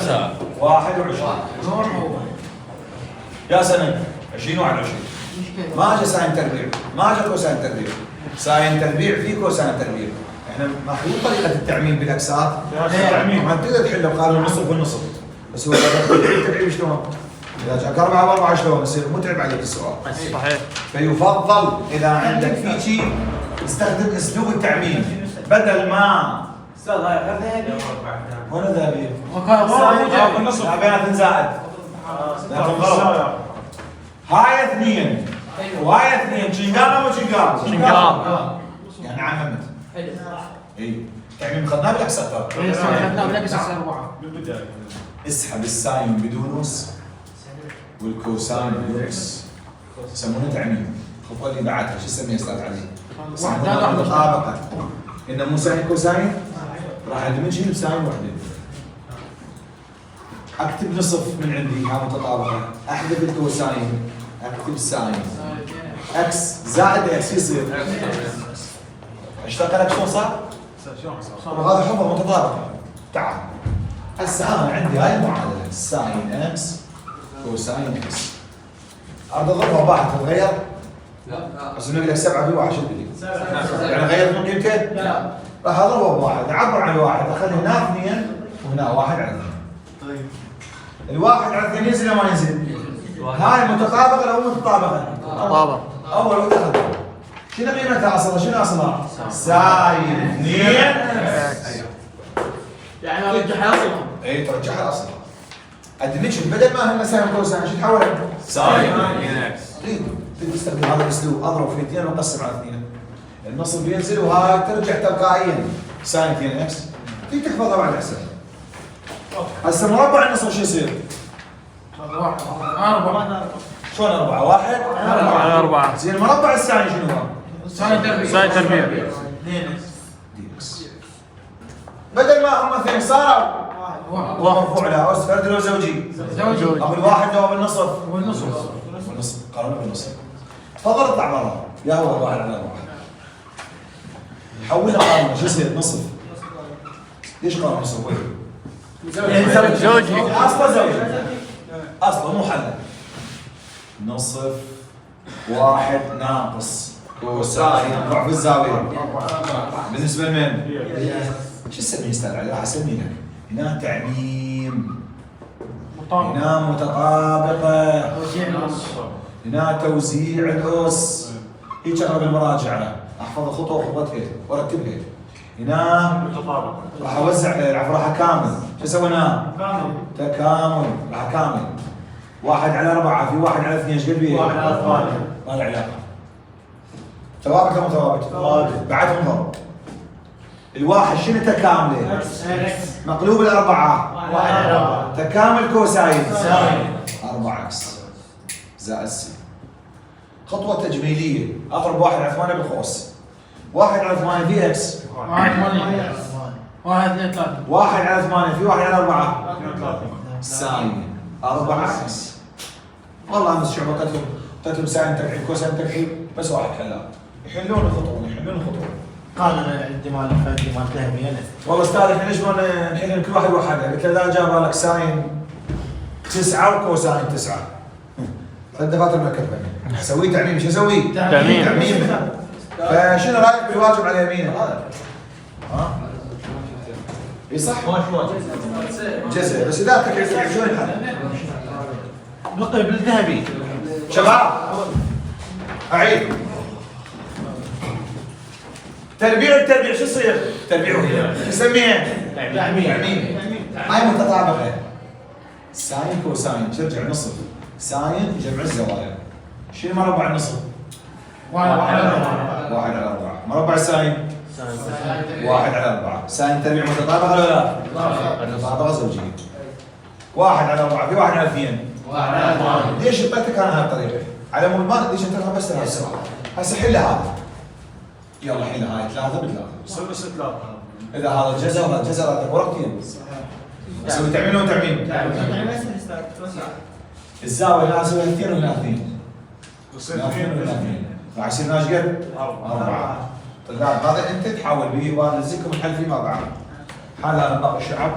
ساعة 21 يا سنة 20 21 ما اجى ساين تربيع، ما اجى كوساين تربيع، ساين تربيع في كوساين تربيع، احنا ماخذين طريقة التعميم بالاكسات، ما تقدر تحله بقانون النصف والنصف، بس هو التربيع شلون؟ اذا جاك 4 و4 شلون يصير متعب عليك السؤال. صحيح. فيفضل اذا عندك في شيء استخدم اسلوب التعميم بدل ما استاذ هاي ذهبي هنا ذهبيه النصف بيناتهم زائد غلط. هاي اثنين وهاي اثنين شنقام او شنقام؟ شنقام. يعني عممت. اي تعميم اخذناه بالاكسات ترى. اسحب الساين بدون اس والكوساين بدون اس يسمونه تعميم. الخطوه اللي بعدها شو يسميها استاذ علي؟ يسمونها مطابقه. انه مو ساين كوساين راح ادمجهم بساين وحده. اكتب نصف من عندي ها متطابقه، احذف الكوساين، اكتب الساين. اكس زائد اكس يصير اشتغل لك شلون صار؟ وهذا حفظ متطابقه. تعال هسه انا عندي هاي المعادله ساين اكس كوساين اكس. اريد اضربها بواحد تتغير؟ لا. بس نقول لك 7 في 1 شو بدي؟ يعني غيرت من قيمتين؟ لا. راح اضربها بواحد، اعبر عن الواحد، اخلي هنا 2 وهنا 1 على 2. طيب. الواحد على 2 ينزل ولا ما ينزل؟ هاي متطابقه او متطابقه؟ متطابقه. اول وحده اخذها. شنو قيمتها اصلا؟ شنو اصلها؟ ساين 2 يعني ارجعها اصلا. اي ترجعها اصلا. ادمجهم بدل ما هم ساين كوساين شو تحولها؟ ساين اكس. تقدر تستخدم هذا الاسلوب، اضرب في 2 واقسم على 2. النصب ينزل وهاي ترجع تلقائيا ساين 2 اكس. تقدر تحفظها بعد احسن. هسه مربع النصب شو يصير؟ 4 شلون 4 1 على 4. زين مربع الساين شنو هو؟ ساين تربيع. ساين تربيع. 2 اكس. بدل ما هم اثنين صاروا مرفوع لها اس فردي لو زوجي؟ زوجي. ابو الواحد لو بالنصف؟ والنصف. بالنصف قانون بالنصف. تفضل اطلع برا يا هو الواحد على الواحد. حولها قانون شو يصير نصف؟ ليش قانون نصف؟ زوجي. اصلا زوجي. اصلا مو حل. نصف 1 ناقص كوساين ضعف الزاويه. بالنسبه لمن؟ شو اسميه استاذ علي؟ راح اسميه لك. هنا تعميم. هنا متطابقه. هنا توزيع الاس. هيك اقرا بالمراجعه احفظ الخطوه وخطوتها وارتبها. هنا متطابق. راح اوزع العفو راح اكامل. شو سوينا؟ تكامل راح اكامل. 1 على 4 في 1 على 2 ايش قد بيه؟ 1 على 8. ما له علاقه. ثوابت ولا مو ثوابت؟ ثوابت. بعدهم ضرب. الواحد شنو تكامله؟ مقلوب الأربعة 1 على 4. تكامل كوساين ساين 4 اكس زائد سي. خطوة تجميلية اضرب 1 على 8 بالقوس. 1 على 8 في اكس. 1 2 3. 1 على 8 في 1 على 4 2 3. ساين 4 اكس. والله امس شعبطتهم قلت لهم ساين ترحيب كوساين ترحيب بس واحد حلها. يحلون الخطوة يحلون الخطوة. قال انا عندي مال فردي مال ذهبي انا. والله استاذ احنا ليش ما نحل كل واحد وحده؟ قلت له اذا جاب لك ساين 9 وكوساين 9 ثلاث دفاتر مركبه اسوي تعميم. شو اسوي؟ تعميم. تعميم. فشنو رايك بالواجب على يمينه؟ ها؟ اي صح؟ جزء بس اذا تكلم شلون ينحل؟ نقل بالذهبي. شباب اعيد. تربيع شو يصير؟ تربيع شو نسميها؟ تعميم. هاي متطابقه. ساين كوساين ترجع نصف. ساين جمع الزوايا. شنو مربع النصف؟ 1 على 4. 1 على 4. مربع الساين 1 على 4. ساين تربيع متطابقه ولا لا؟ متطابقه زوجيه. 1 على 4 في 1 على 2. 1 على 4. ليش اعطيتك انا هالطريقه؟ على مود ما ليش انت بس هالسرعه. هسه حل هذا. يلا حل هاي 3 ب3. صار بس 3. اذا هذا الجزء وهذا الجزء راتب ورقتين. اسوي تعميم ولا تعميم؟ الزاويه لا اسوي 2 ولا 2. بصير 2 ولا 2. راح يصير ناش قد؟ 4. طيب هذا انت تحاول به وانا انزلكم الحل فيما بعد. حال انا باقي الشعب